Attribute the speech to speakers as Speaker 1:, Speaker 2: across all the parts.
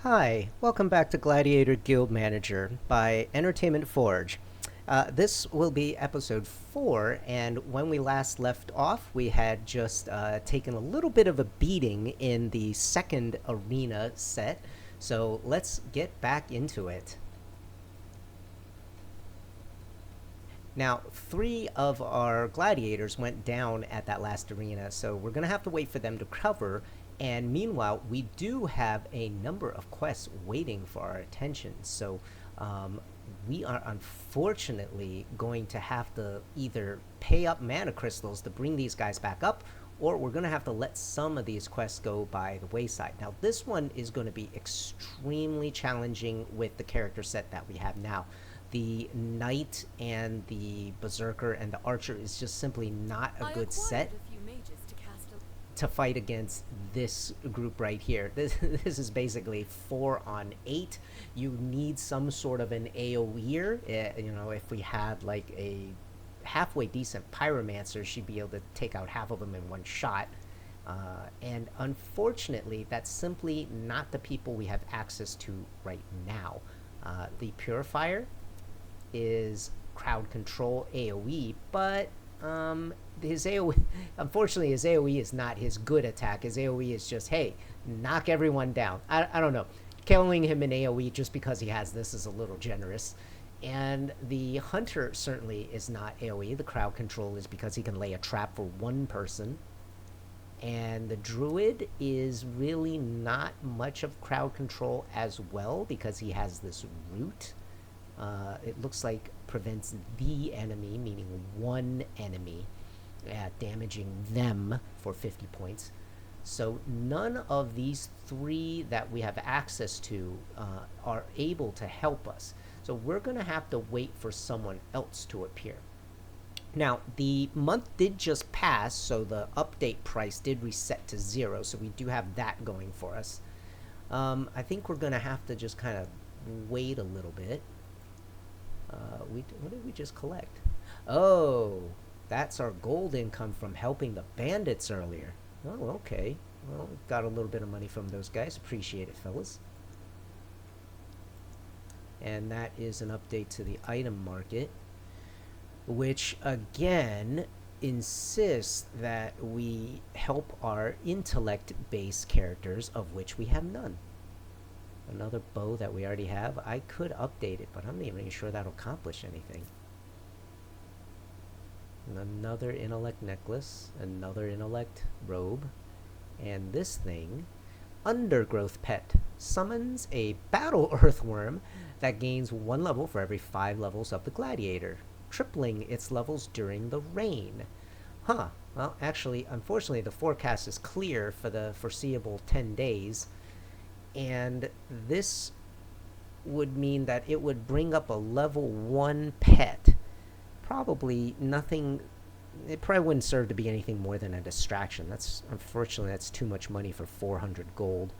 Speaker 1: Hi, welcome back to Gladiator Guild Manager by Entertainment Forge. This will be episode 4, and when we last left off, we had just taken a little bit of a beating in the second arena set, so let's get back into it. Now, 3 of our gladiators went down at that last arena, so we're going to have to wait for them to cover. And meanwhile, we do have a number of quests waiting for our attention. So we are unfortunately going to have to either pay up mana crystals to bring these guys back up, or we're going to have to let some of these quests go by the wayside. Now, this one is going to be extremely challenging with the character set that we have now. The knight and the berserker and the archer is just simply not a good set to fight against this group right here. This is basically 4 on 8. You need some sort of an AoEer. If we had like a halfway decent pyromancer, she'd be able to take out half of them in one shot. And unfortunately, that's simply not the people we have access to right now. The purifier is crowd control AoE, but his AoE, unfortunately, his AoE is not his good attack. His AoE is just, hey, knock everyone down. I don't know. Killing him in AoE just because he has this is a little generous. And the hunter certainly is not AoE. The crowd control is because he can lay a trap for one person. And the druid is really not much of crowd control as well because he has this root. It looks like prevents the enemy, meaning one enemy, damaging them for 50 points. So none of these 3 that we have access to are able to help us. So we're going to have to wait for someone else to appear. Now, the month did just pass, so the update price did reset to 0, so we do have that going for us. I think we're going to have to just kind of wait a little bit. What did we just collect? Oh, that's our gold income from helping the bandits earlier. Oh, okay. Well, got a little bit of money from those guys. Appreciate it, fellas. And that is an update to the item market, which again insists that we help our intellect-based characters, of which we have none. Another bow that we already have. I could update it, but I'm not even sure that'll accomplish anything. Another intellect necklace, another intellect robe, and this thing, undergrowth pet, summons a battle earthworm that gains 1 level for every 5 levels of the gladiator, tripling its levels during the rain. Huh. Well, actually, unfortunately, the forecast is clear for the foreseeable 10 days. And this would mean that it would bring up a level 1 pet. Probably nothing. It probably wouldn't serve to be anything more than a distraction. Unfortunately, that's too much money for 400 gold.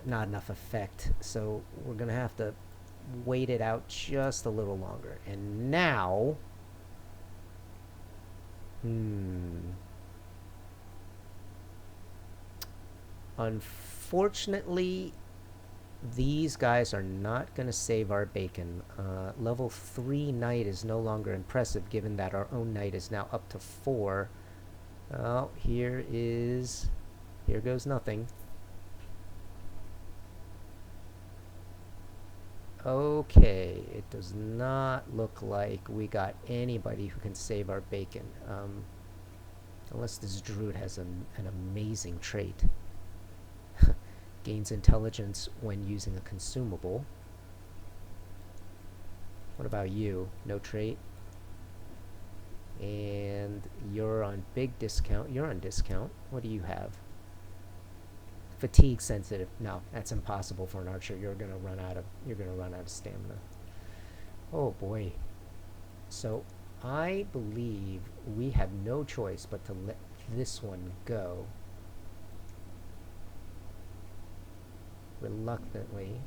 Speaker 1: Not enough effect. So we're going to have to wait it out just a little longer. And now... Unfortunately, these guys are not going to save our bacon. Level 3 knight is no longer impressive, given that our own knight is now up to 4. Oh, here goes nothing. Okay, it does not look like we got anybody who can save our bacon. Unless this druid has an amazing trait. Gains intelligence when using a consumable. What about you? No trait? And you're on big discount. You're on discount. What do you have? Fatigue sensitive. No, that's impossible for an archer. You're gonna run out of stamina. Oh boy. So I believe we have no choice but to let this one go. Reluctantly.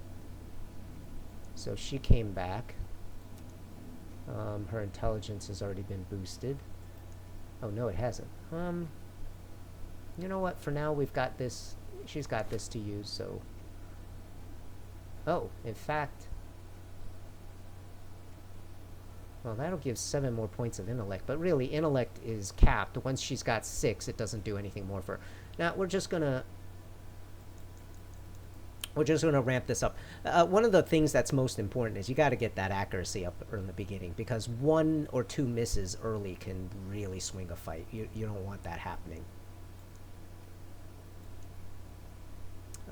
Speaker 1: So she came back. Her intelligence has already been boosted. Oh no, it hasn't. You know what? For now, we've got this. She's got this to use, so Oh, in fact... Well, that'll give 7 more points of intellect, but really, intellect is capped. Once she's got 6, it doesn't do anything more for her. Now, we're just gonna ramp this up. One of the things that's most important is you got to get that accuracy up in the beginning, because 1 or 2 misses early can really swing a fight. You don't want that happening.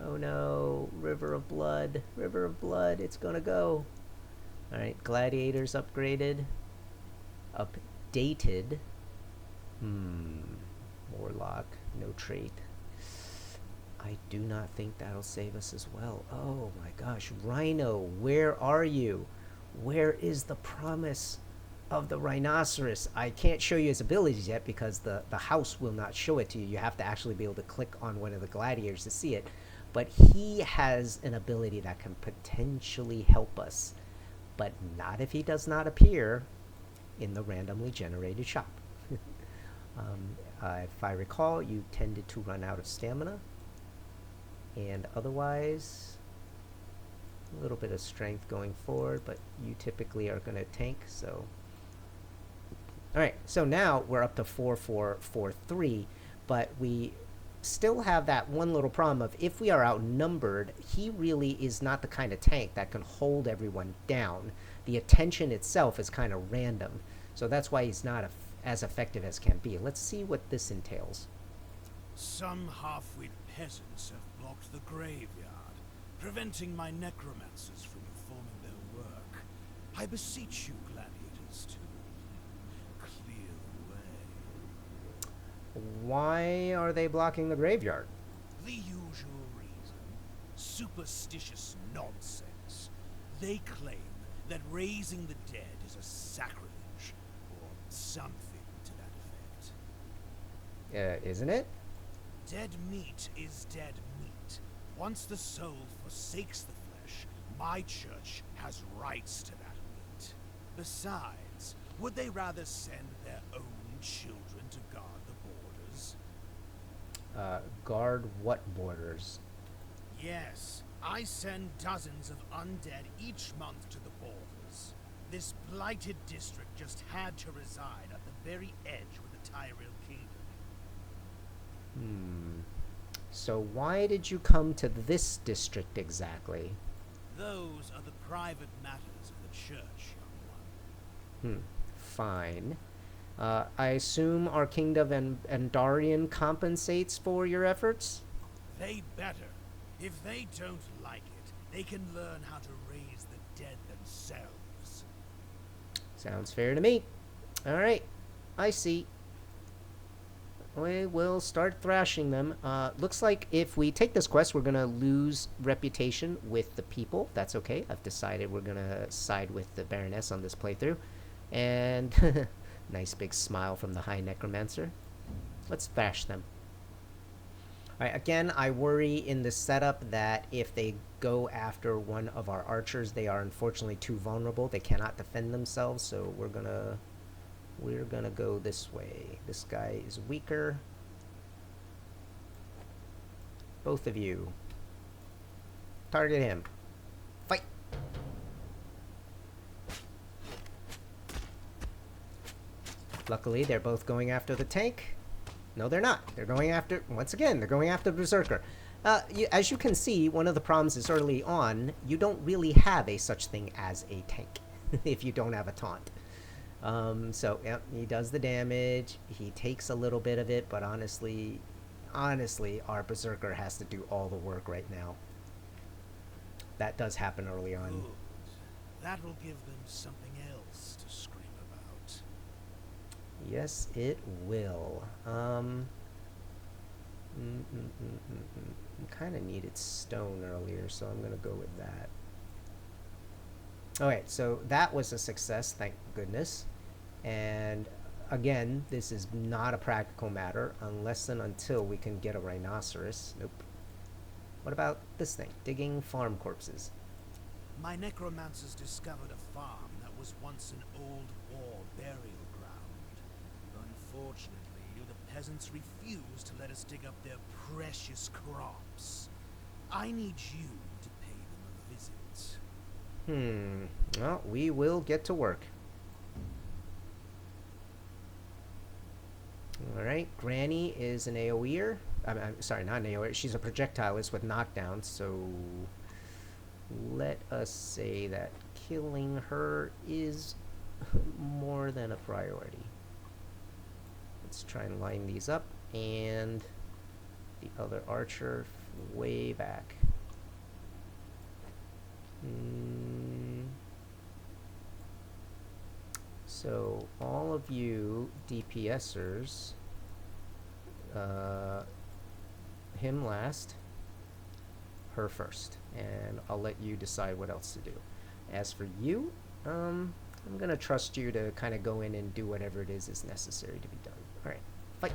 Speaker 1: Oh no, River of Blood. River of Blood, it's gonna go. Alright, Gladiators upgraded. Updated. Warlock, no trait. I do not think that'll save us as well. Oh my gosh, Rhino, where are you? Where is the promise of the Rhinoceros? I can't show you his abilities yet because the house will not show it to you. You have to actually be able to click on one of the gladiators to see it. But he has an ability that can potentially help us. But not if he does not appear in the randomly generated shop. If I recall, you tended to run out of stamina. And otherwise, a little bit of strength going forward, but you typically are going to tank, so... Alright, so now we're up to 4-4-4-3, but we still have that one little problem of if we are outnumbered, he really is not the kind of tank that can hold everyone down. The attention itself is kind of random, so that's why he's not as effective as can be. Let's see what this entails.
Speaker 2: Some half-wit peasants have blocked the graveyard, preventing my necromancers from performing their work. I beseech you, gladiators, to clear the way.
Speaker 1: Why are they blocking the graveyard?
Speaker 2: The usual reason. Superstitious nonsense. They claim that raising the dead is a sacrilege, or something to that effect.
Speaker 1: Isn't it?
Speaker 2: Dead meat is dead meat. Once the soul forsakes the flesh, my church has rights to that meat. Besides, would they rather send their own children to guard the borders?
Speaker 1: Guard what borders?
Speaker 2: Yes, I send dozens of undead each month to the borders. This blighted district just had to reside at the very edge with the Tyrell Kingdom.
Speaker 1: So why did you come to this district exactly?
Speaker 2: Those are the private matters of the church, young one.
Speaker 1: Fine. I assume our kingdom and Andarian compensates for your efforts?
Speaker 2: They better. If they don't like it, they can learn how to raise the dead themselves.
Speaker 1: Sounds fair to me. Alright, I see. We will start thrashing them. Looks like if we take this quest, we're going to lose reputation with the people. That's okay. I've decided we're going to side with the Baroness on this playthrough. And nice big smile from the High Necromancer. Let's thrash them. Alright, again, I worry in the setup that if they go after one of our archers, they are unfortunately too vulnerable. They cannot defend themselves, so we're gonna go this way. This guy is weaker. Both of you. Target him. Fight! Luckily, they're both going after the tank. No, they're not. They're going after, once again, they're going after Berserker. As you can see, one of the problems is early on, you don't really have a such thing as a tank if you don't have a taunt. So, yep, he does the damage. He takes a little bit of it, but honestly, our Berserker has to do all the work right now. That does happen early on.
Speaker 2: Good. That will give them something else to scream about.
Speaker 1: Yes, it will. Kind of needed stone earlier, so I'm going to go with that. Okay, so that was a success, thank goodness. And again, this is not a practical matter unless and until we can get a rhinoceros. Nope. What about this thing? Digging farm corpses.
Speaker 2: My necromancers discovered a farm that was once an old war burial ground. Unfortunately, the peasants refused to let us dig up their precious crops. I need you to pay them a it?
Speaker 1: Well, we will get to work. Alright, Granny is an AoEer. I'm sorry, not an AoEer. She's a projectilist with knockdown, so let us say that killing her is more than a priority. Let's try and line these up, and the other archer way back. So all of you DPSers, him last, her first, and I'll let you decide what else to do. As for you, I'm gonna trust you to kind of go in and do whatever it is necessary to be done. All right, fight.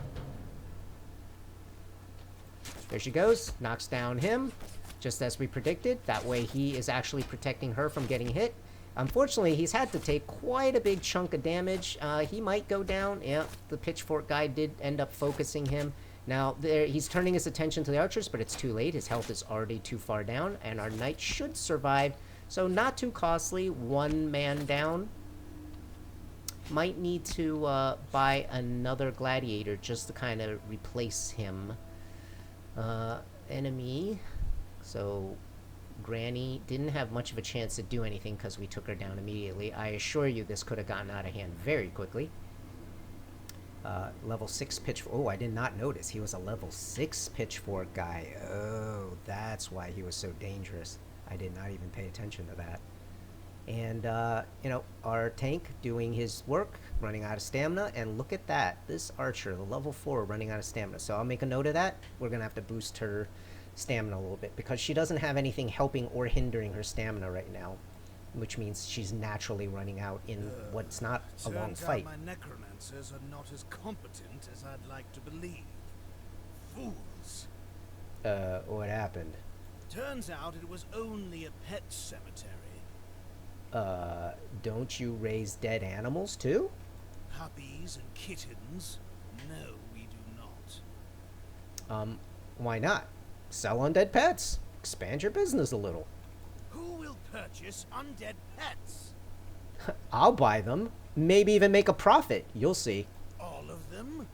Speaker 1: There she goes, knocks down him, just as we predicted. That way he is actually protecting her from getting hit. Unfortunately, he's had to take quite a big chunk of damage. He might go down. Yeah, the pitchfork guy did end up focusing him. Now, he's turning his attention to the archers, but it's too late. His health is already too far down, and our knight should survive. So not too costly. One man down. Might need to buy another gladiator just to kind of replace him. Enemy. So Granny didn't have much of a chance to do anything because we took her down immediately. I assure you this could have gotten out of hand very quickly. Level 6 pitchfork. Oh, I did not notice. He was a level 6 pitchfork guy. Oh, that's why he was so dangerous. I did not even pay attention to that. And, you know, our tank doing his work, running out of stamina. And look at that. This archer, the level 4, running out of stamina. So I'll make a note of that. We're going to have to boost her stamina a little bit because she doesn't have anything helping or hindering her stamina right now, which means she's naturally running out in what's not a long fight.
Speaker 2: My necromancers are not as competent as I'd like to believe. Fools.
Speaker 1: What happened?
Speaker 2: Turns out it was only a pet cemetery.
Speaker 1: Don't you raise dead animals too?
Speaker 2: Puppies and kittens? No, we do not.
Speaker 1: Why not? Sell undead pets. Expand your business a little.
Speaker 2: Who will purchase undead pets?
Speaker 1: I'll buy them. Maybe even make a profit. You'll see.
Speaker 2: All of them?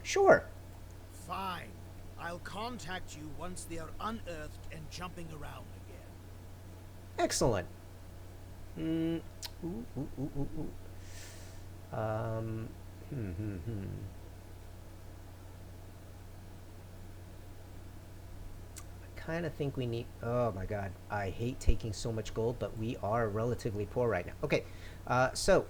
Speaker 1: Sure.
Speaker 2: Fine. I'll contact you once they are unearthed and jumping around again.
Speaker 1: Excellent. I kind of think we need... Oh my god. I hate taking so much gold, but we are relatively poor right now. Okay. So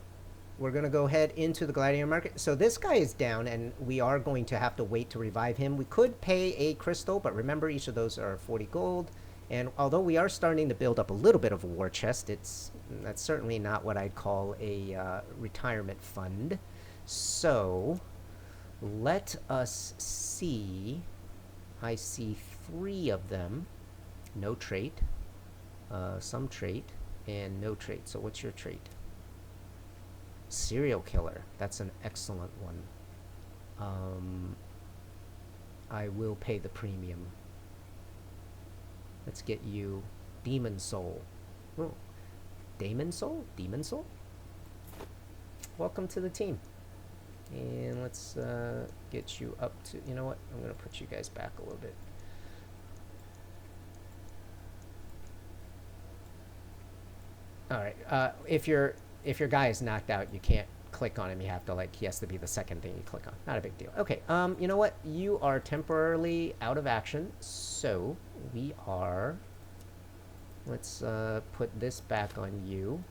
Speaker 1: we're going to go ahead into the gladiator market. So this guy is down, and we are going to have to wait to revive him. We could pay a crystal, but remember, each of those are 40 gold. And although we are starting to build up a little bit of a war chest, that's certainly not what I'd call a retirement fund. So let us see. I see 3 of them. No trait, some trait, and no trait. So what's your trait? Serial killer. That's an excellent one. I will pay the premium. Let's get you Demon Soul. Oh, Demon Soul? Demon Soul? Welcome to the team. And let's get you up to... You know what? I'm going to put you guys back a little bit. Alright. If your guy is knocked out, you can't click on him. You have to, like, he has to be the second thing you click on. Not a big deal. Okay. You know what? You are temporarily out of action. So we are... Let's put this back on you.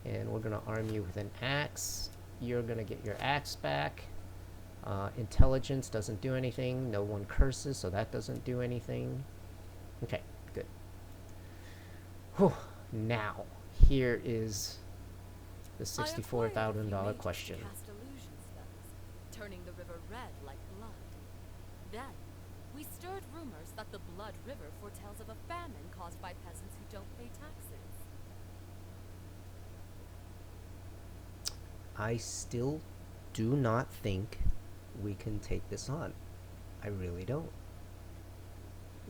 Speaker 1: And we're going to arm you with an axe. You're going to get your axe back. Intelligence doesn't do anything. No one curses, so that doesn't do anything. Okay, good. Whew. Now, here is the $64,000 question.
Speaker 3: Cast illusion spells, turning the river red like blood. Then, we stirred rumors that the Blood River foretells of a famine caused by peasants who don't pay taxes.
Speaker 1: I still do not think we can take this on. I really don't.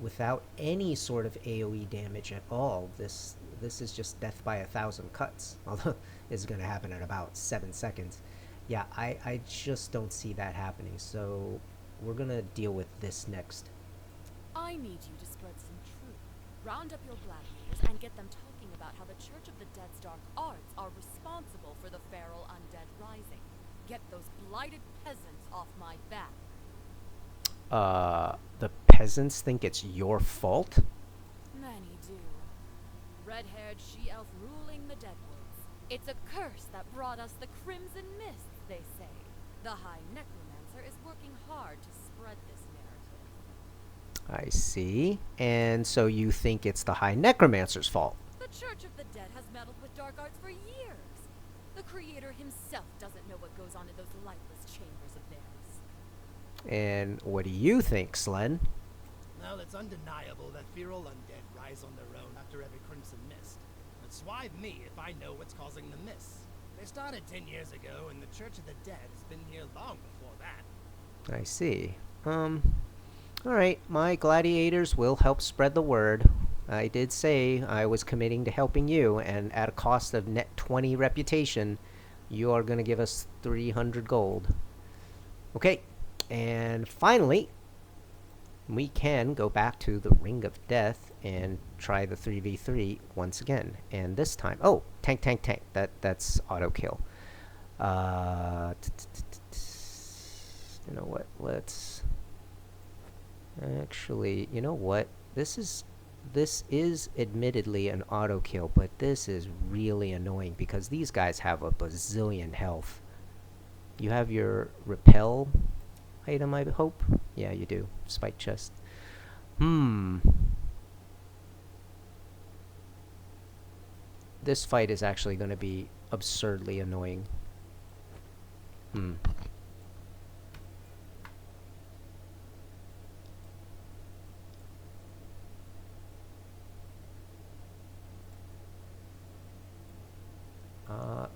Speaker 1: without any sort of AoE damage at all. This is just death by 1,000 cuts, although it's going to happen in about 7 seconds. Yeah, I just don't see that happening, so we're going to deal with this next.
Speaker 3: I need you to spread some truth. Round up your gladiators and get them talking about how the Church of the Dead's dark arts are responsible for the feral undead rising. Get those blighted peasants off my back.
Speaker 1: The peasants think it's your fault?
Speaker 3: Many do. Red-haired she-elf ruling the Deadwoods. It's a curse that brought us the Crimson Mists, they say. The High Necromancer is working hard to spread this narrative.
Speaker 1: I see. And so you think it's the High Necromancer's fault?
Speaker 3: The Church of the Dead has meddled with dark arts for years. The Creator himself doesn't know what goes on in those lightless chambers of theirs.
Speaker 1: And what do you think, Slen?
Speaker 4: Well, it's undeniable that feral undead rise on their own after every Crimson Mist. But swive me if I know what's causing the mists. They started 10 years ago, and the Church of the Dead has been here long before that.
Speaker 1: I see. Alright, my gladiators will help spread the word. I did say I was committing to helping you, and at a cost of net 20 reputation, you are going to give us 300 gold. Okay, and finally, we can go back to the Ring of Death and try the 3v3 once again. And this time, oh, tank. That's auto kill. You know what? Let's actually, you know what? This is admittedly an auto kill, but this is really annoying because these guys have a bazillion health. You have your repel item, I hope? Yeah, you do. Spike chest. This fight is actually going to be absurdly annoying.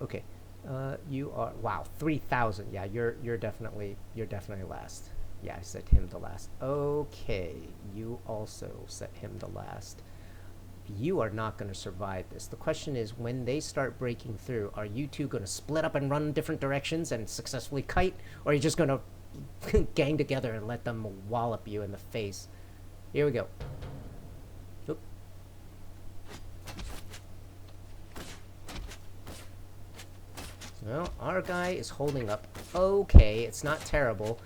Speaker 1: Okay. You are, wow, 3,000. Yeah, you're definitely last. Yeah, I set him the last. Okay, you also set him the last. You are not going to survive this. The question is, when they start breaking through, are you two going to split up and run in different directions and successfully kite, or are you just going to gang together and let them wallop you in the face? Here we go. Oop. Well, our guy is holding up okay. It's not terrible.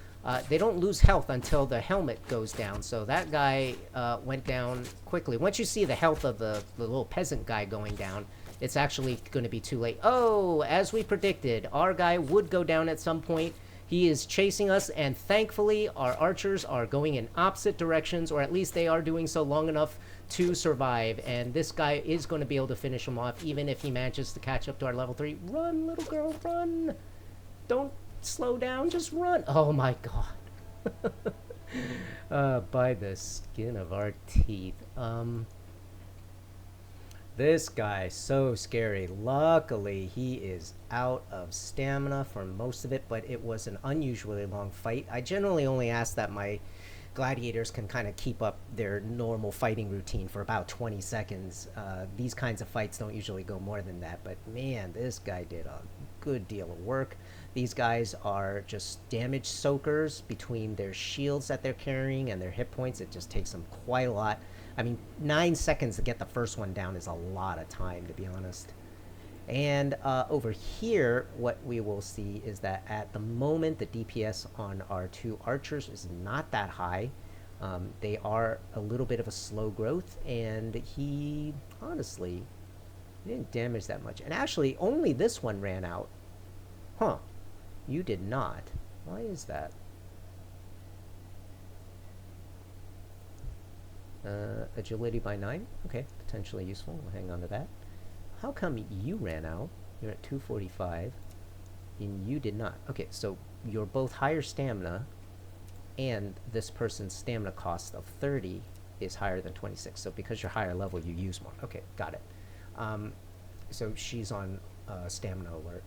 Speaker 1: They don't lose health until the helmet goes down, so that guy went down quickly. Once you see the health of the little peasant guy going down, it's actually going to be too late. Oh, as we predicted, our guy would go down at some point. He is chasing us, and thankfully our archers are going in opposite directions, or at least they are doing so long enough to survive, and this guy is going to be able to finish him off, even if he manages to catch up to our level 3. Run, little girl, run! Don't slow down, just run! Oh my god. By the skin of our teeth. This guy, so scary. Luckily, he is out of stamina for most of it, but it was an unusually long fight. I generally only ask that my gladiators can kind of keep up their normal fighting routine for about 20 seconds. These kinds of fights don't usually go more than that, but man, this guy did a good deal of work. These guys are just damage soakers between their shields that they're carrying and their hit points. It just takes them quite a lot. I mean, 9 seconds to get the first one down is a lot of time, to be honest. And over here, what we will see is that at the moment, the DPS on our 2 archers is not that high. They are a little bit of a slow growth, and he, honestly, didn't damage that much. And actually, only this one ran out. Huh. You did not. Why is that? Agility by 9? Okay, potentially useful. We'll hang on to that. How come you ran out? You're at 245, and you did not. Okay, so you're both higher stamina, and this person's stamina cost of 30 is higher than 26. So because you're higher level, you use more. Okay, got it. So she's on stamina alert.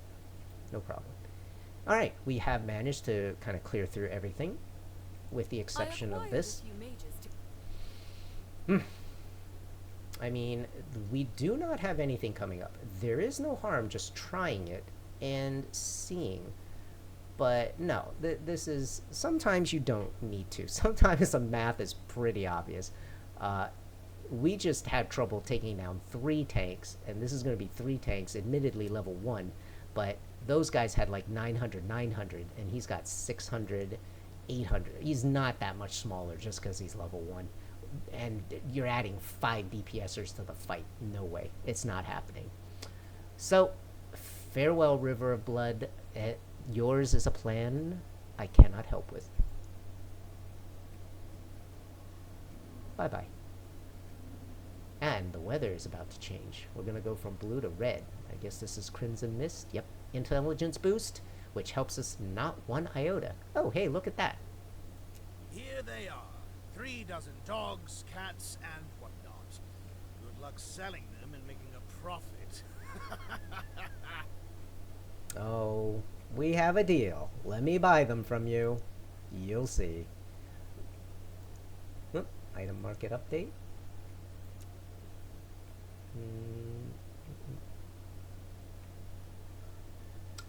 Speaker 1: No problem. All right, we have managed to kind of clear through everything, with the exception of this. I mean, we do not have anything coming up. There is no harm just trying it and seeing. But no, this is... Sometimes you don't need to. Sometimes the math is pretty obvious. We just had trouble taking down 3 tanks, and this is going to be 3 tanks, admittedly level 1, but those guys had like 900, 900, and he's got 600, 800. He's not that much smaller just because he's level 1. And you're adding 5 DPSers to the fight. No way. It's not happening. So, farewell, River of Blood. Yours is a plan I cannot help with. Bye-bye. And the weather is about to change. We're going to go from blue to red. I guess this is Crimson Mist. Yep. Intelligence boost, which helps us not 1 iota. Oh, hey, look at that.
Speaker 2: Here they are. 3 dozen dogs, cats, and whatnot. Good luck selling them and making a profit.
Speaker 1: Oh, we have a deal. Let me buy them from you. You'll see. Oop, item market update.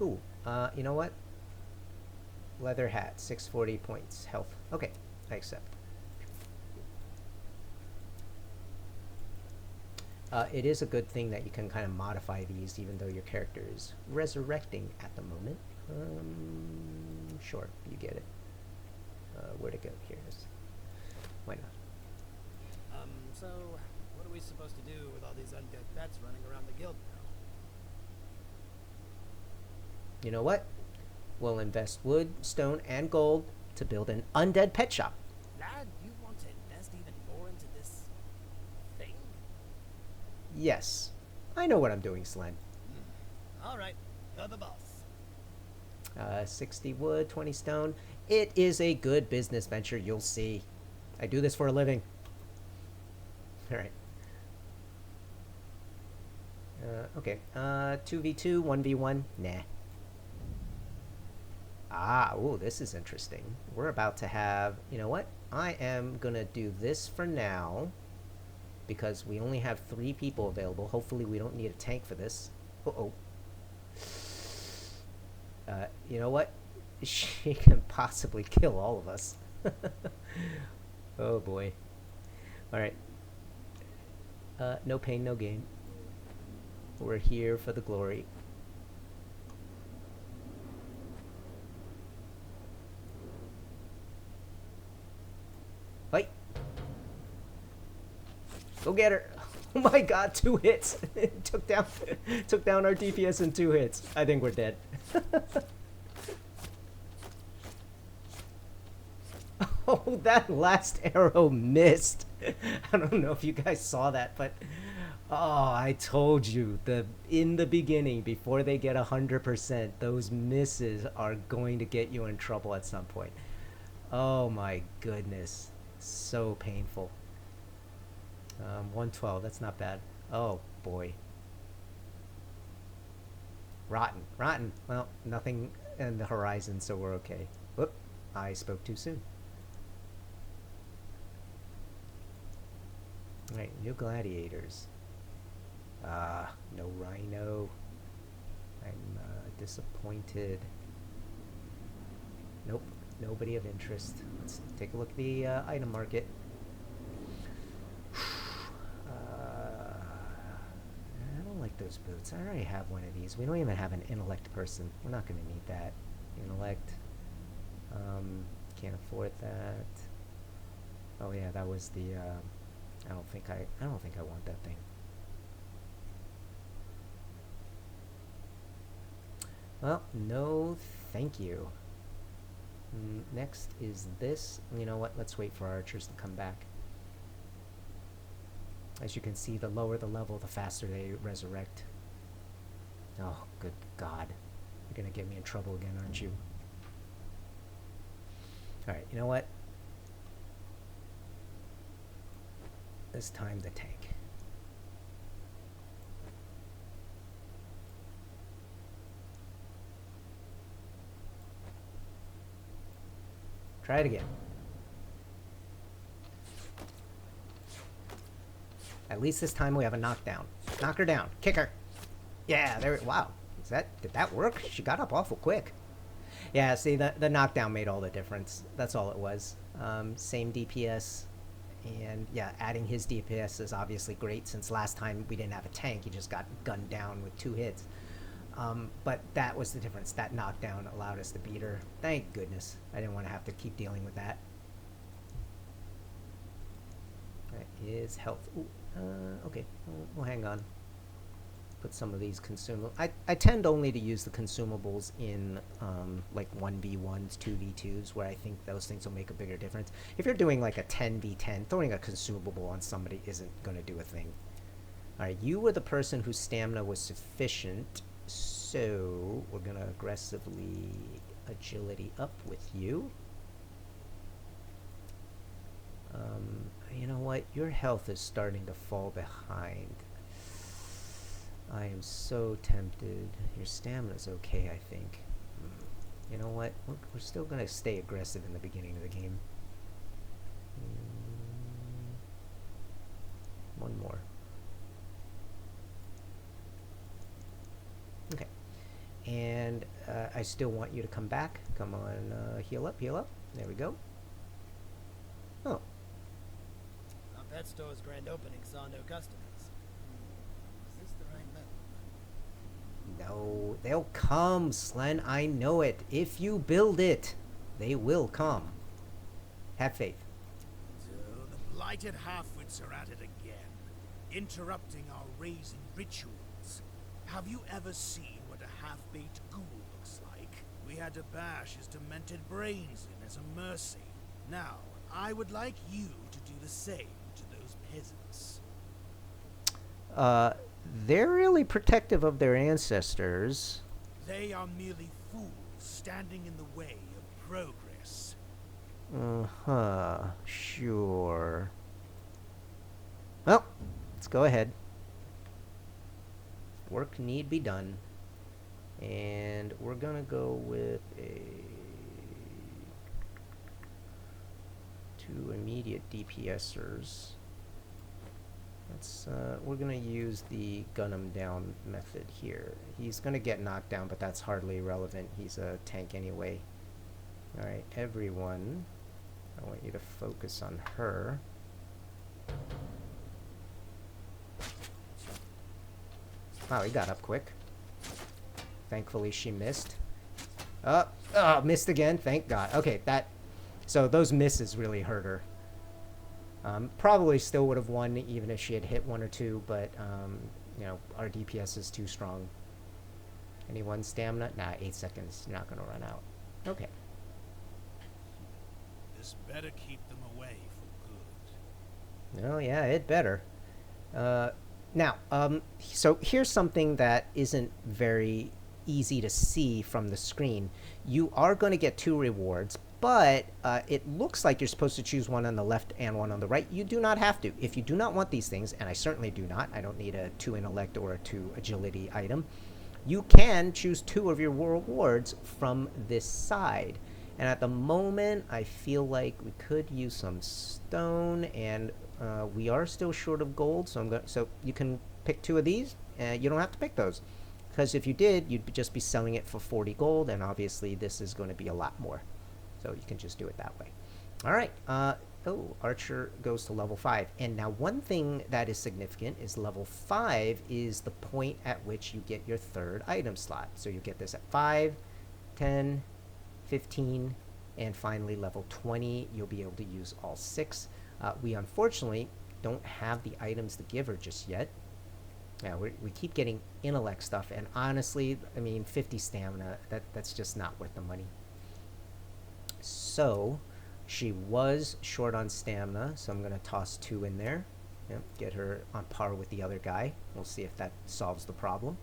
Speaker 1: Ooh, you know what? Leather hat, 640 points. Health. Okay, I accept. It is a good thing that you can kind of modify these even though your character is resurrecting at the moment. Sure, you get it. Where'd it go? Here it is. Why not?
Speaker 4: So, what are we supposed to do with all these undead pets running around the guild now?
Speaker 1: You know what? We'll invest wood, stone, and gold to build an undead pet shop.
Speaker 4: Lad, you want to invest even more into this thing?
Speaker 1: Yes. I know what I'm doing, Slen.
Speaker 4: Alright, you're the boss.
Speaker 1: 60 wood, 20 stone. It is a good business venture, you'll see. I do this for a living. Alright. Okay. 2v2, 1v1. Nah. Ah, ooh, this is interesting. We're about to have... You know what? I am gonna do this for now. Because we only have 3 people available. Hopefully we don't need a tank for this. Uh-oh. You know what? She can possibly kill all of us. Oh boy. Alright. No pain, no gain. We're here for the glory. Wait. Go get her. Oh my god, 2 hits. took down our DPS in 2 hits. I think we're dead. Oh, that last arrow missed. I don't know if you guys saw that, but oh, I told you, in the beginning, before they get 100%, those misses are going to get you in trouble at some point. Oh my goodness. So painful. 112, that's not bad. Oh boy. Rotten. Well, nothing in the horizon, so we're okay. Whoop, I spoke too soon. Alright, new gladiators. No rhino. I'm disappointed. Nope, nobody of interest. Let's take a look at the item market. I don't like those boots. I already have one of these. We don't even have an intellect person. We're not going to need that. Intellect. Can't afford that. Oh yeah, that was the. I don't think I want that thing. Well, no, thank you. Next is this. You know what? Let's wait for our archers to come back. As you can see, the lower the level, the faster they resurrect. Oh, good God. You're gonna get me in trouble again, aren't you? Alright, you know what? This time the tank. Try it again. At least this time we have a knockdown. Knock her down. Kick her. Yeah, there. Wow. Did that work? She got up awful quick. Yeah, see, the knockdown made all the difference. That's all it was. Same DPS. And yeah, adding his DPS is obviously great since last time we didn't have a tank. He just got gunned down with 2 hits. But that was the difference. That knockdown allowed us to beat her. Thank goodness. I didn't want to have to keep dealing with that. That is health. Ooh, okay, we'll hang on. Put some of these consumables. I tend only to use the consumables in like 1v1s, 2v2s, where I think those things will make a bigger difference. If you're doing like a 10v10, throwing a consumable on somebody isn't going to do a thing. Alright, you were the person whose stamina was sufficient, so we're going to aggressively agility up with you. You know what? Your health is starting to fall behind. I am so tempted. Your stamina's okay, I think. You know what? We're still going to stay aggressive in the beginning of the game. One more. Okay. And I still want you to come back. Come on, heal up, heal up. There we go. Oh.
Speaker 4: Our pet store's grand opening saw no customers. Is this the right method?
Speaker 1: No, they'll come, Slen. I know it. If you build it, they will come. Have faith.
Speaker 2: So the blighted half-wits are at it again, interrupting our raising rituals. Have you ever seen what a half-baked ghoul looks like? We had to bash his demented brains in as a mercy. Now, I would like you to do the same to those peasants.
Speaker 1: They're really protective of their ancestors.
Speaker 2: They are merely fools standing in the way of progress.
Speaker 1: Uh-huh. Sure. Well, let's go ahead. Work need be done. And we're gonna go with a 2 immediate DPSers. We're gonna use the gun him down method here. He's gonna get knocked down, but that's hardly relevant. He's a tank anyway. Alright, everyone, I want you to focus on her. Wow, he got up quick. Thankfully she missed. Oh, missed again, thank God. Okay, so those misses really hurt her. Probably still would have won even if she had hit 1 or 2, but you know, our DPS is too strong. Anyone stamina? Nah, 8 seconds. You're not gonna run out. Okay.
Speaker 2: This better keep them away for good.
Speaker 1: Oh yeah, it better. Now, so here's something that isn't very easy to see from the screen. You are going to get 2 rewards, but it looks like you're supposed to choose one on the left and one on the right. You do not have to. If you do not want these things, and I certainly do not, I don't need a 2 intellect or a 2 agility item, you can choose 2 of your rewards from this side. And at the moment, I feel like we could use some stone, and we are still short of gold, so you can pick 2 of these, and you don't have to pick those. Because if you did, you'd just be selling it for 40 gold, and obviously this is going to be a lot more. So you can just do it that way. All right. Archer goes to level 5. And now one thing that is significant is level 5 is the point at which you get your 3rd item slot. So you get this at 5, 10, 15, and finally level 20. You'll be able to use all 6. We unfortunately don't have the items to give her just yet. Yeah, we keep getting intellect stuff, and honestly, I mean, 50 stamina, that's just not worth the money. So, she was short on stamina, so I'm going to toss 2 in there. Yep, get her on par with the other guy. We'll see if that solves the problem.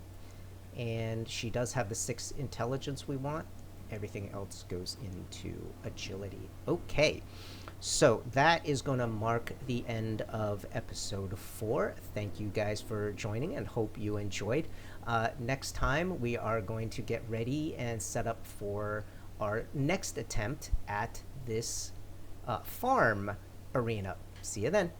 Speaker 1: And she does have the 6 intelligence we want. Everything else goes into agility. Okay. So that is going to mark the end of episode 4. Thank you guys for joining and hope you enjoyed. Next time we are going to get ready and set up for our next attempt at this farm arena. See you then.